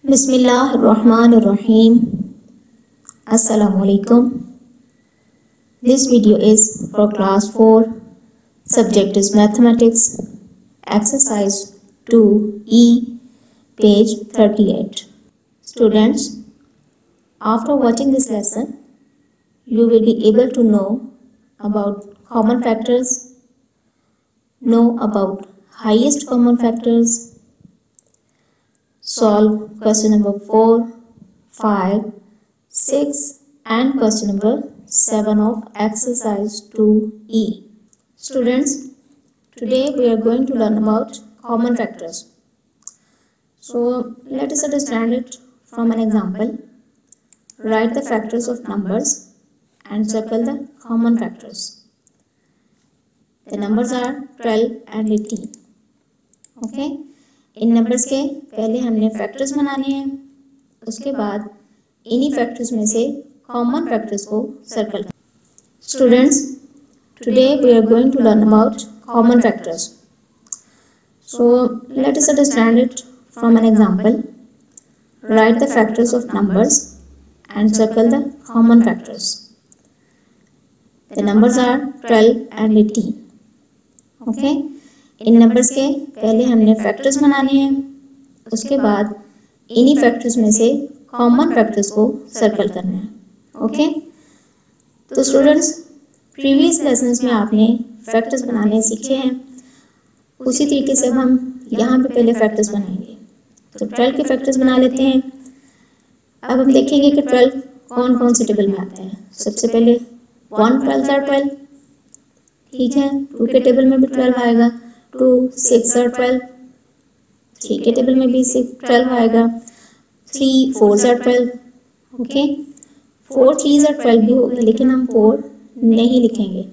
Bismillahirrahmanirrahim. Assalamualaikum. This video is for class 4. Subject is mathematics. Exercise 2E, page 38. Students, after watching this lesson, you will be able to know about common factors, know about highest common factors, solve question number 4, 5, 6 and question number 7 of exercise 2E. Students, today we are going to learn about common factors. So let us understand it from an example. Write the factors of numbers and circle the common factors. The numbers are 12 and 18. Okay? In numbers के पहले हमने factors बनाने हैं, उसके बाद इन्हीं factors में से कॉमन फैक्टर्स को सर्कल करें. Students, today we are going to learn about common factors. So let us understand it from an example. Write the factors of numbers and circle the common factors. The numbers are 12 and 18. Okay, इन numbers के पहले हमने factors बनाने हैं, उसके बाद इन्हीं factors में से कॉमन फैक्टर्स को सर्कल करना है. ओके, तो स्टूडेंट्स, प्रीवियस लेसन्स में आपने फैक्टर्स बनाने सीखे हैं. उसी तरीके से अब हम यहाँ पे पहले फैक्टर्स बनाएंगे. तो 12 के फैक्टर्स बना लेते हैं. अब हम देखेंगे कि 12 कौन कौन से टेबल में आता है. सबसे पहले 1 12 are 12. ठीक है, 2 के टेबल में भी 12 आएगा. 2 6 are 12. 3 के टेबल में भी 12 आएगा. 3 4 are 12. ओके, 4 3 are 12 भी होगा, लेकिन हम 4 नहीं लिखेंगे.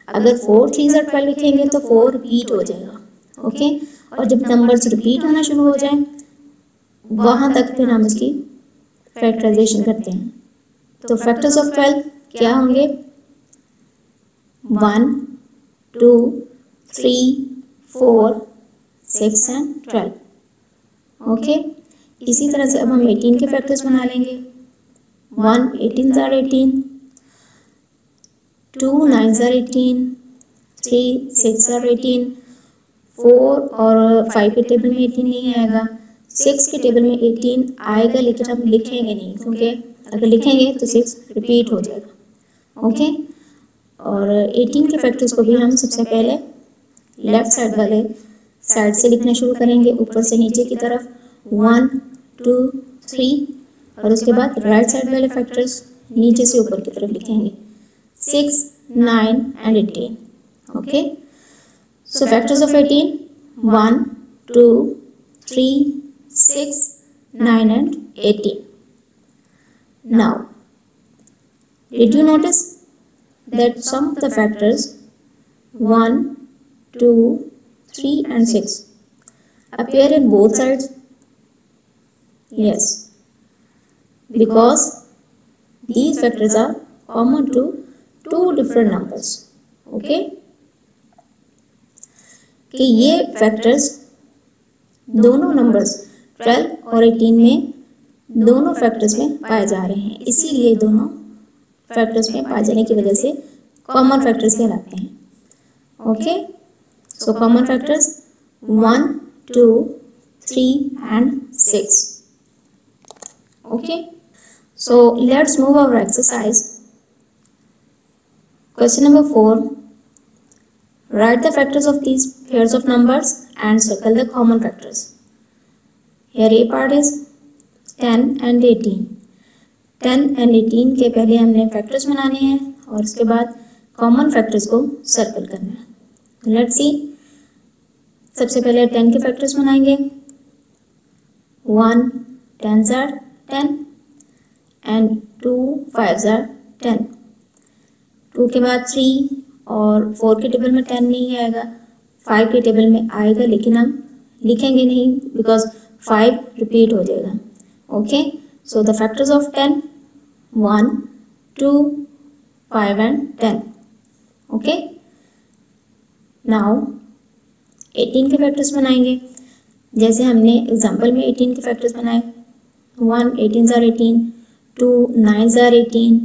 अगर 4 3 are 12 लिखेंगे तो 4 रिपीट हो जाएगा. ओके, और जब नंबर्स रिपीट होना शुरू हो जाए वहाँ तक फिर हम इसकी फैक्टराइजेशन करते हैं. तो फैक्टर्स ऑफ 12 क्या होंगे? 1 2 3 4 6 एंड 12. ओके, इसी तरह से अब हम 18 के फैक्टर्स बना लेंगे. 1 18 are 18. 2 9 are 18. 3 6 are 18. 4 और 5 के टेबल में 18 नहीं आएगा. 6 के टेबल में 18 आएगा, लेकिन हम लिखेंगे नहीं, क्योंकि अगर लिखेंगे तो 6 रिपीट हो जाएगा. ओके, और 18 के फैक्टर्स को भी हम सबसे पहले लेफ्ट साइड वाले साइड से लिखना शुरू करेंगे, ऊपर से नीचे की तरफ. 1 2 3 और उसके बाद राइट साइड वाले फैक्टर्स नीचे से ऊपर की तरफ लिखेंगे. 6 9 and 18. Okay, so factors of 18 1 2 3 6 9 and 18. Now did you notice that some of the factors 1 2 3 and 6 appear in both sides? Yes, because these factors are common to two different numbers. Okay, कि ये factors दोनों numbers 12 और 18 में दोनों factors में पाए जा रहे हैं, इसीलिए दोनों फैक्टर्स में पाए जाने की वजह से कॉमन फैक्टर्स कहलाते हैं. Okay, so common factors 1 2 3 and 6. Okay, so let's move our exercise. Question number 4. Write the factors of these pairs of numbers and circle the common factors. Here a part is 10 and 18. 10 and 18 के पहले हमने factors बनाने हैं और उसके बाद common factors को circle करना है. Let's see. सबसे पहले 10 के फैक्टर्स बनाएंगे. 1 10s are 10 and 2 5s are 10. 2 के बाद 3 और 4 के टेबल में 10 नहीं आएगा. 5 के टेबल में आएगा, लेकिन हम लिखेंगे नहीं बिकॉज 5 रिपीट हो जाएगा. Okay, so the factors of 10 1 2 5 and 10. Okay, now 18 के फैक्टर्स बनाएंगे. जैसे हमने एग्जाम्पल में 18 के फैक्टर्स बनाए. 1 18s are 18, 2 9s are 18,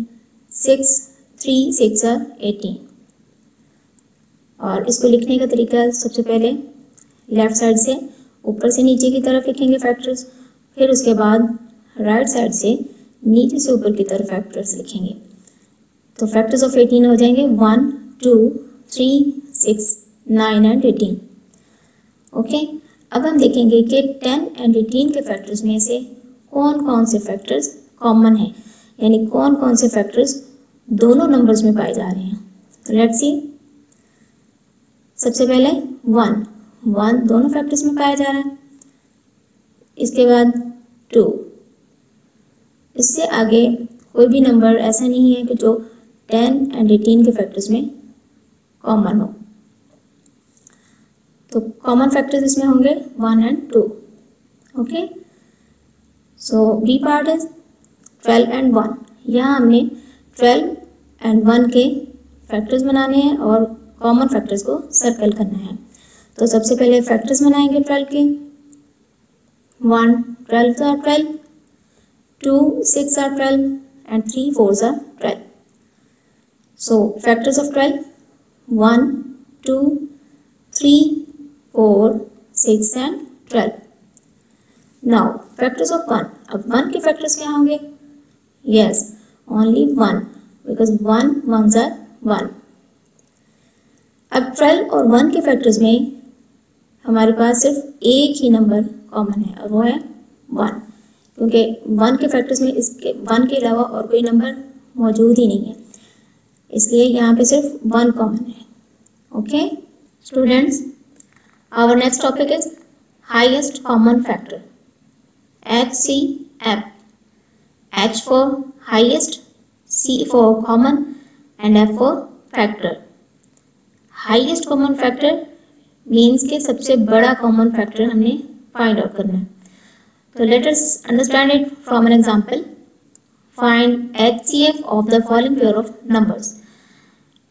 6 3 6 are 18। और इसको लिखने का तरीका सबसे पहले लेफ्ट साइड से ऊपर से नीचे की तरफ लिखेंगे फैक्टर्स, फिर उसके बाद राइट साइड से नीचे से ऊपर की तरफ फैक्टर्स लिखेंगे। तो फैक्टर्स ऑफ 18 हो जाएंगे 1 2 3 6 9 एंड 18। ओके, अब हम देखेंगे कि 10 एंड 18 के फैक्टर्स में से कौन कौन से फैक्टर्स कॉमन हैं, यानी कौन कौन से फैक्टर्स दोनों नंबर्स में पाए जा रहे हैं। तो लेट्स सी। सबसे पहले 1 दोनों फैक्टर्स में पाया जा रहा है। इसके बाद 2, इससे आगे कोई भी नंबर ऐसा नहीं है कि जो 10 एंड 18 के फैक्टर्स में कॉमन हो। तो कॉमन फैक्टर्स इसमें होंगे 1 and 2। Okay, so B part is 12 and 1। यहाँ हमने 12 एंड 1 के फैक्टर्स बनाने हैं और कॉमन फैक्टर्स को सर्कल करना है। तो सबसे पहले फैक्टर्स बनाएंगे 12 के। 1 12 are 12, 2 6 are 12 and 3 4s are 12. So factors of 12 1 2 3 4 6 and 12. Now factors of 1। अब 1 के फैक्टर्स क्या होंगे? Yes, only 1 because 1 1s are 1। अब 12 और 1 के फैक्टर्स में हमारे पास सिर्फ एक ही नंबर कॉमन है और वो है 1, क्योंकि 1 के फैक्टर्स में इसके 1 के अलावा और कोई नंबर मौजूद ही नहीं है, इसलिए यहाँ पे सिर्फ 1 कॉमन है। Okay students, our next topic is highest common factor, HCF। H for highest, C for common and F for factor। Highest common factor means के सबसे बड़ा कॉमन फैक्टर हमने फाइंड आउट करना है। तो late us understand it from an example. Find HCF of the following pair of numbers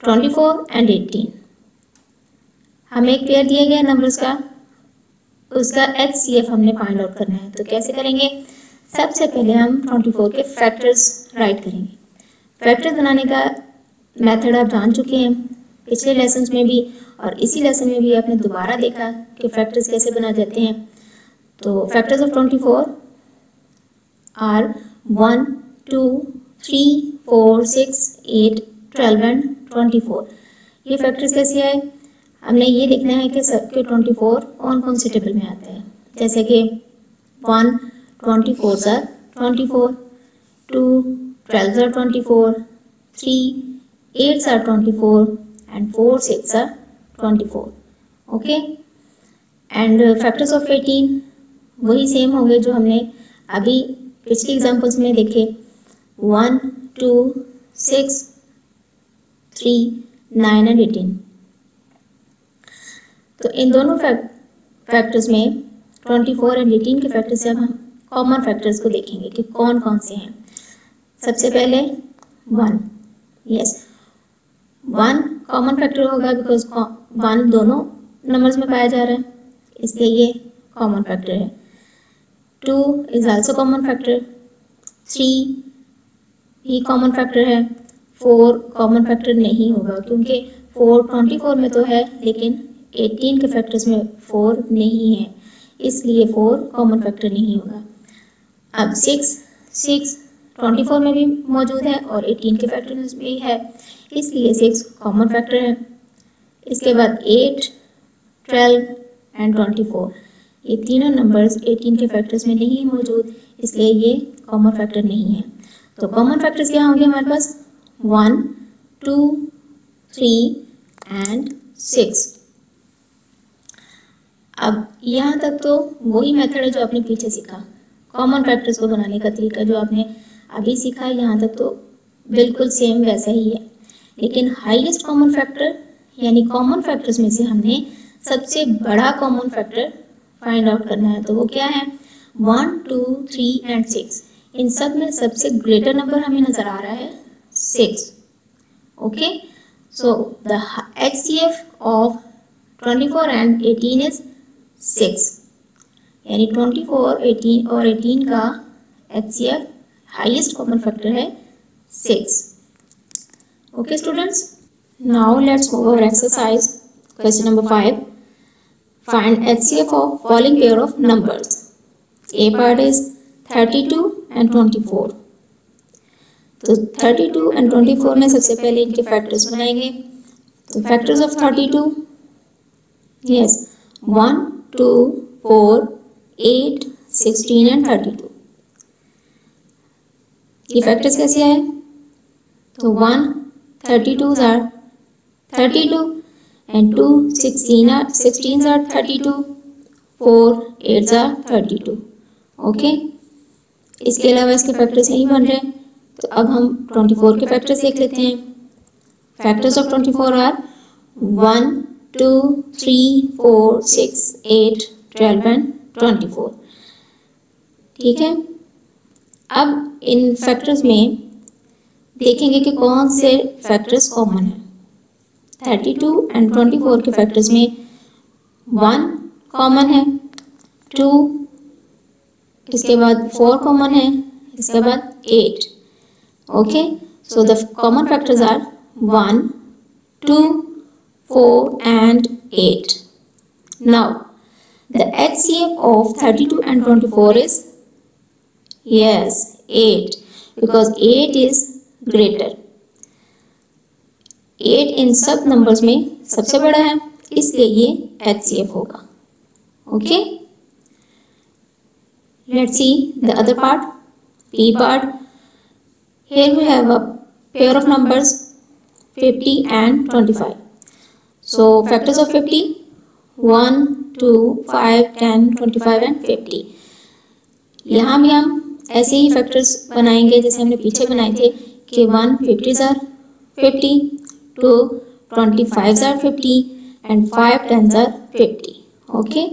24 and 18। हमें एक pair दिया गया नंबर्स का, उसका HCF हमने फाइंड आउट करना है। तो कैसे करेंगे? सबसे पहले हम 24 के फैक्टर्स राइट करेंगे। फैक्टर्स बनाने का मेथड आप जान चुके हैं पिछले लेसन्स में भी, और इसी लेसन में भी आपने दोबारा देखा कि फैक्टर्स कैसे बना जाते हैं। तो फैक्टर्स ऑफ 24 आर 1 2 3 4 6 8 12 एंड 24। ये फैक्टर्स कैसे आए? हमने ये देखना है कि सबके 24 कौन कौन से टेबल में आते हैं। जैसे कि 1 24s are 24, 2 12s are 24, 3 8s are 24 and 4 6 are 24। Okay, and factors of 18 वही सेम होंगे जो हमने अभी पिछली एग्जांपल्स में देखे। 1 2 6 3 9 एंड 18। तो इन दोनों फैक्टर्स में 24 एंड 18 के फैक्टर्स से अब हम कॉमन फैक्टर्स को देखेंगे कि कौन कौन से हैं। सबसे पहले 1। यस, 1 कॉमन फैक्टर होगा बिकॉज 1 दोनों नंबर्स में पाया जा रहा है, इसलिए ये कॉमन फैक्टर है। 2 इज आल्सो कॉमन फैक्टर, 3 भी कॉमन फैक्टर है। 4 कॉमन फैक्टर नहीं होगा क्योंकि 4 24 में तो है लेकिन 18 के फैक्टर्स में 4 नहीं है, इसलिए 4 कॉमन फैक्टर नहीं होगा। अब 6 24 में भी मौजूद है और 18 के फैक्टर्स में भी है, इसलिए 6 कॉमन फैक्टर है। इसके बाद 8 12 एंड 24, ये तीनों नंबर्स 18 के फैक्टर्स में नहीं मौजूद, इसलिए ये कॉमन फैक्टर नहीं है। तो कॉमन फैक्टर्स क्या होंगे हमारे पास? 1 2 3 एंड 6। अब यहाँ तक तो वही मेथड है जो आपने पीछे सीखा, कॉमन फैक्टर्स को बनाने का तरीका जो आपने अभी सीखा है, यहाँ तक तो बिल्कुल सेम वैसा ही है। लेकिन हाईएस्ट कॉमन फैक्टर यानी कॉमन फैक्टर्स में से हमने सबसे बड़ा कॉमन फैक्टर फाइंड आउट करना है। तो वो क्या है? 1 2 3 एंड 6। इन सब में सबसे ग्रेटर नंबर हमें नजर आ रहा है 6। Okay, so the HCF of 24 and 18 is 6, यानी 24 18 और 18 का HCF हाईएस्ट कॉमन फैक्टर है 6. Okay students, now let's move our exercise question number 5. Find HCF of following pair of numbers. A part is 32 and 24. तो 32 and 24 में सबसे पहले इनके factors बनाएंगे. तो फैक्टर्स ऑफ 32, यस, 1, 2, 4, 8, 16 and 32. ये फैक्टर्स कैसे आए? तो 1 32s are 32 and 2 16s are 32, 4 8s are 32. Okay, इसके अलावा इसके फैक्टर्स नहीं बन रहे, तो अब हम 24 के फैक्टर्स देख लेते हैं. Factors of 24 are 1, 2, 3, 4, 6, 8, 12 and 24. ठीक है, अब इन फैक्टर्स में देखेंगे कि कौन से फैक्टर्स कॉमन है. 32 एंड 24 के फैक्टर्स में 1 कॉमन है, 2, इसके बाद 4 कॉमन है, इसके बाद 8. Okay, so the common factors are 1, 2, 4 and 8. Now the HCF of 32 and 24 is, yes, 8, because 8 is greater. 8 इन सब नंबर्स में सबसे बड़ा है, इसलिए ये HCF होगा. Okay, let's see the other part, P part. Here we have a pair of numbers 50 and 25. So factors of 50, 1, 2, 5, 10, 25 and 50. यहाँ भी हम ऐसे ही फैक्टर्स बनाएंगे जैसे हमने पीछे बनाए थे कि 1 50s are 50, 2 25s are 50 and 5 10s are 50. Okay,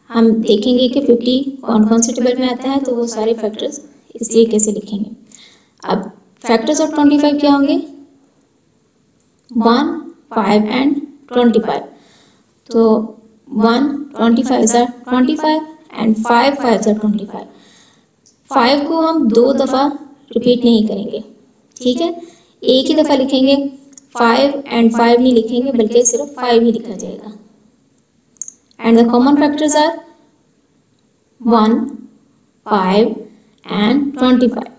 हम देखेंगे कि 50 कौन कौन से टेबल में आता है, तो वो सारे फैक्टर्स इस तरीके से लिखेंगे. अब फैक्टर्स ऑफ 25 क्या होंगे? 1, 5 and 25. तो 1 25s are 25 and 5 5s are 25. 5 को हम 2 दफ़ा रिपीट नहीं करेंगे, ठीक है, एक ही दफ़ा लिखेंगे. 5 and 5 नहीं लिखेंगे, बल्कि सिर्फ 5 ही लिखा जाएगा. And the common factors are 1, 5 and 25.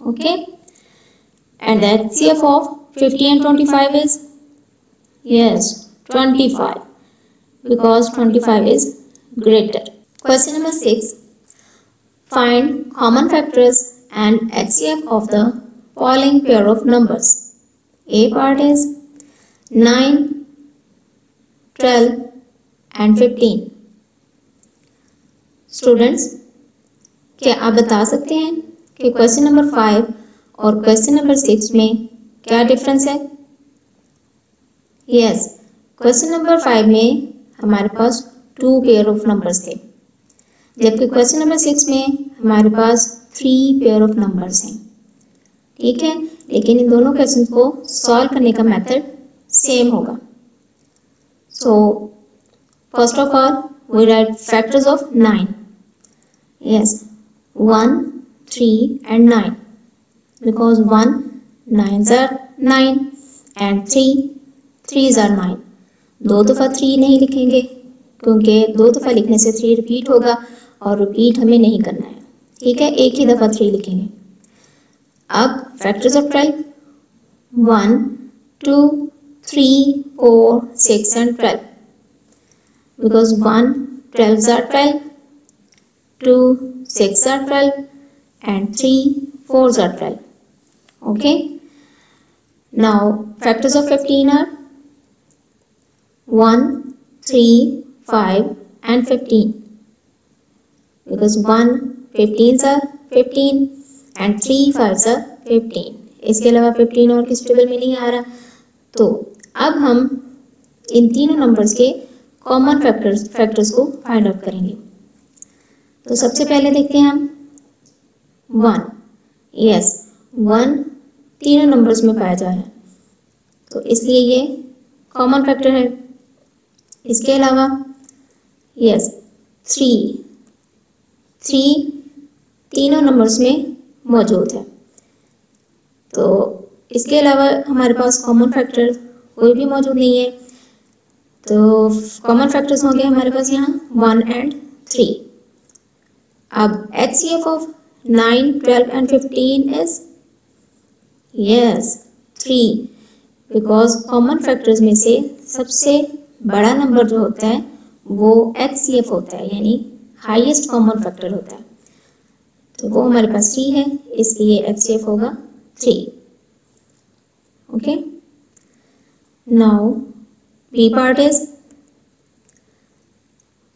Okay, and the HCF of 50 and 25 is, yes, 25, because 25 is greater. Question number 6. Find common factors and HCF of the following pair of numbers. A part is 9, 12 and 15. Students, क्या आप बता सकते हैं कि question number 5 और question number 6 में क्या difference है? यस, क्वेश्चन नंबर 5 में हमारे पास 2 पेयर ऑफ नंबर्स थे, जबकि क्वेश्चन नंबर 6 में हमारे पास 3 पेयर ऑफ नंबर्स हैं. ठीक है, लेकिन इन दोनों क्वेश्चन को सॉल्व करने का मेथड सेम होगा. So first of all we write factors of 9. Yes, 1, 3 and 9, because 1 9s are 9 and 3s are 9. 2 दफ़ा 3 नहीं लिखेंगे क्योंकि 2 दफ़ा लिखने से 3 रिपीट होगा और रिपीट हमें नहीं करना है. ठीक है, एक ही दफ़ा 3 लिखेंगे. अब factors of 12, 1, 2, 3, 4, 6 and 12, because 1 12s are 12, 2 6 are 12 and 3 4s are 12. Okay, now factors of 15 are 1, 3, 5 and 15, because 1 15s are 15 and 3 5s are 15. इसके अलावा 15 और किस टेबल में नहीं आ रहा. तो अब हम इन तीनों नंबर्स के कॉमन फैक्टर्स को फाइंड आउट करेंगे. तो सबसे पहले देखते हैं हम 1. यस, 1 तीनों नंबर्स में पाया जा रहा है, तो इसलिए ये कॉमन फैक्टर है. इसके अलावा यस 3 तीनों नंबर्स में मौजूद है। तो इसके अलावा हमारे पास कॉमन फैक्टर कोई भी मौजूद नहीं है। तो कॉमन फैक्टर्स हो गए हमारे पास यहाँ 1 and 3। अब HCF of 9, 12 and 15 is yes 3, because common factors में से सबसे बड़ा नंबर जो होता है वो HCF होता है, यानी हाईएस्ट कॉमन फैक्टर होता है। तो वो हमारे पास 3 है, इसलिए HCF होगा 3। Okay, now B part is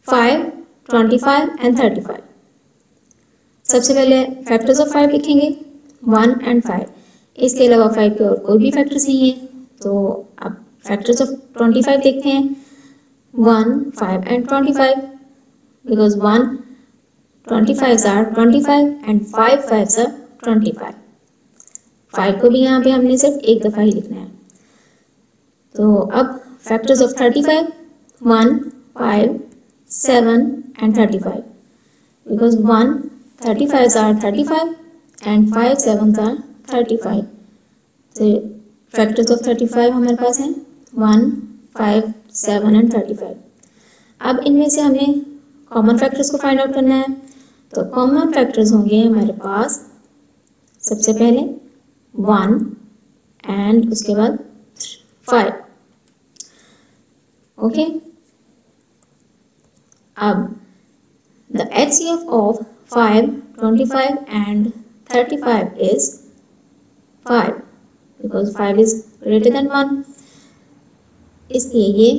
5, 25 and 35। सबसे पहले फैक्टर्स ऑफ 5 लिखेंगे 1 and 5। इसके अलावा 5 के और कोई भी फैक्टर्स नहीं है। तो अब फैक्टर्स ऑफ 25 देखते हैं 1, 5 and 25, because 1 25s are 25 and 5 5s are 25। 5 को भी यहाँ पे हमने सिर्फ एक दफ़ा ही लिखना है। तो अब factors of 35 1, 5, 7 and 35, because 1 35s are 35 and 5 7s are 35। तो फैक्टर्स ऑफ 35 हमारे पास हैं 1, 5, 7 and 35। अब इनमें से हमें कॉमन फैक्टर्स को फाइंड आउट करना है। तो कॉमन फैक्टर्स होंगे हमारे पास सबसे पहले 1 एंड उसके बाद 5। ओके, अब the HCF of 5, 25 and 35 is 5, because 5 is greater than 1, इसलिए ये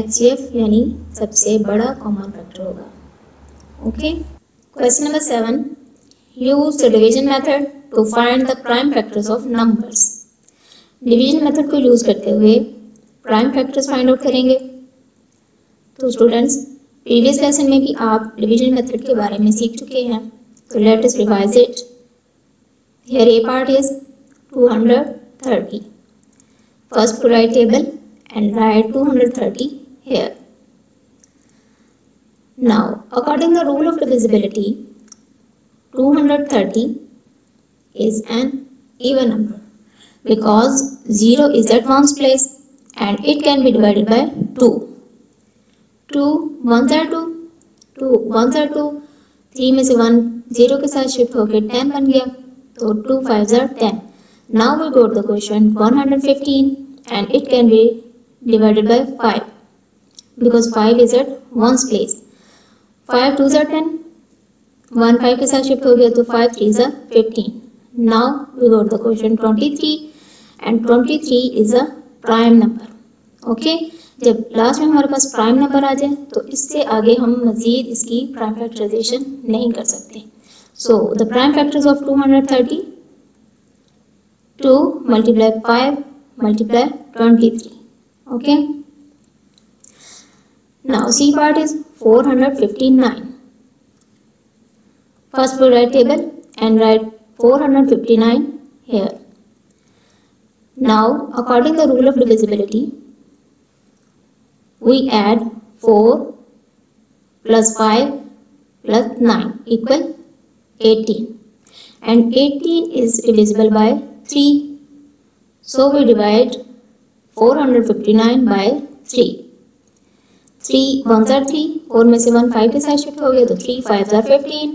HCF यानी सबसे बड़ा कॉमन फैक्टर होगा। Okay, question number 7, use the division method to find the prime factors of numbers. Division method को यूज करते हुए प्राइम फैक्टर्स फाइंड आउट करेंगे। तो स्टूडेंट्स, प्रीवियस लेसन में भी आप डिवीजन मेथड के बारे में सीख चुके हैं, तो let us revise it. Here a part is 230। First right table and write 230 here. Now, according to the rule of divisibility, 230 is an even number because 0 is at ones place and it can be divided by 2. 2 1s are 2, 2 1s are 2, 3 में से 1 0 के साथ shift होकर 10 बन गया, तो 2 5s are 10. Now we go to the question 115 and it can be divided by 5 because 5 is at ones place. 5 2s are 10, 1 5 के साथ शिफ्ट हो गया, तो 5 3s are 15. Now we go to the question 23 and 23 is a prime number. Okay, जब last में हमारे पास prime number आ जाए तो इससे आगे हम मजीद इसकी प्राइम फैक्टराइजेशन नहीं कर सकते। So the prime factors of 230, 2 multiply 5 multiply 23. Okay, now C part is 459. First we write table and write 459 here. Now according to the rule of divisibility, we add 4 plus 5 plus 9 equal 18, and 18 is divisible by 3, so we divide 459 by 3. 3 1s are 3, 4 में से 1 5 के साथ shift हो गया, तो 3 5s are 15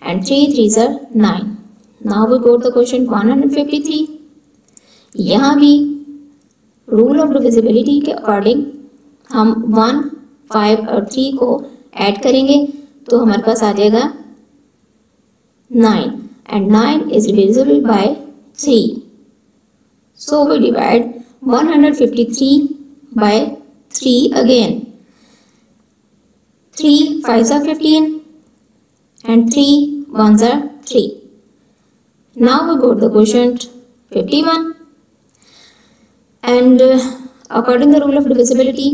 and 3 3s are 9. Now we go to the question 153. यहाँ भी rule of divisibility के अकॉर्डिंग हम 1 5 और 3 को ऐड करेंगे तो हमारे पास आ जाएगा 9 and 9 is divisible by 3. So we divide 153 by 3 again. 3 5s are 15 and 3 1s are 3. Now we go to the quotient 51 and according to the rule of divisibility,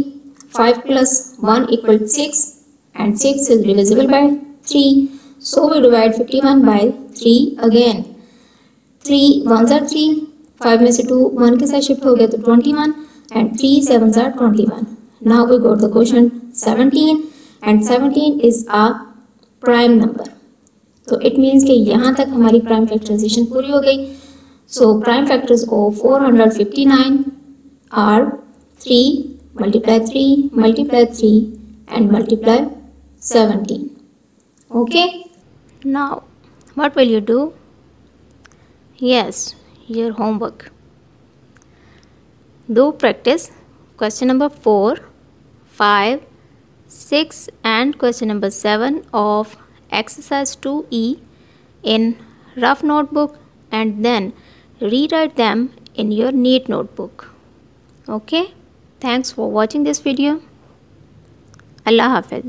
5 plus 1 equals 6 and 6 is divisible by 3. So we divide 51 by 3 again. 3 1s are 3, 5 में से 2 1 के साथ shift हो गया, तो 21 and 3 7s are 21. Now we go to the quotient 17 and 17 is a prime number. तो it means कि यहाँ तक हमारी प्राइम फैक्टराइजेशन पूरी हो गई. So prime factors of 459 are 3 multiply 3 multiply 3 and multiply 17. Okay. Now, what will you do? Yes, your homework. Do practice question number 4, 5, 6 and question number 7 of exercise 2E in rough notebook and then rewrite them in your neat notebook. Okay? Thanks for watching this video. Allah Hafiz.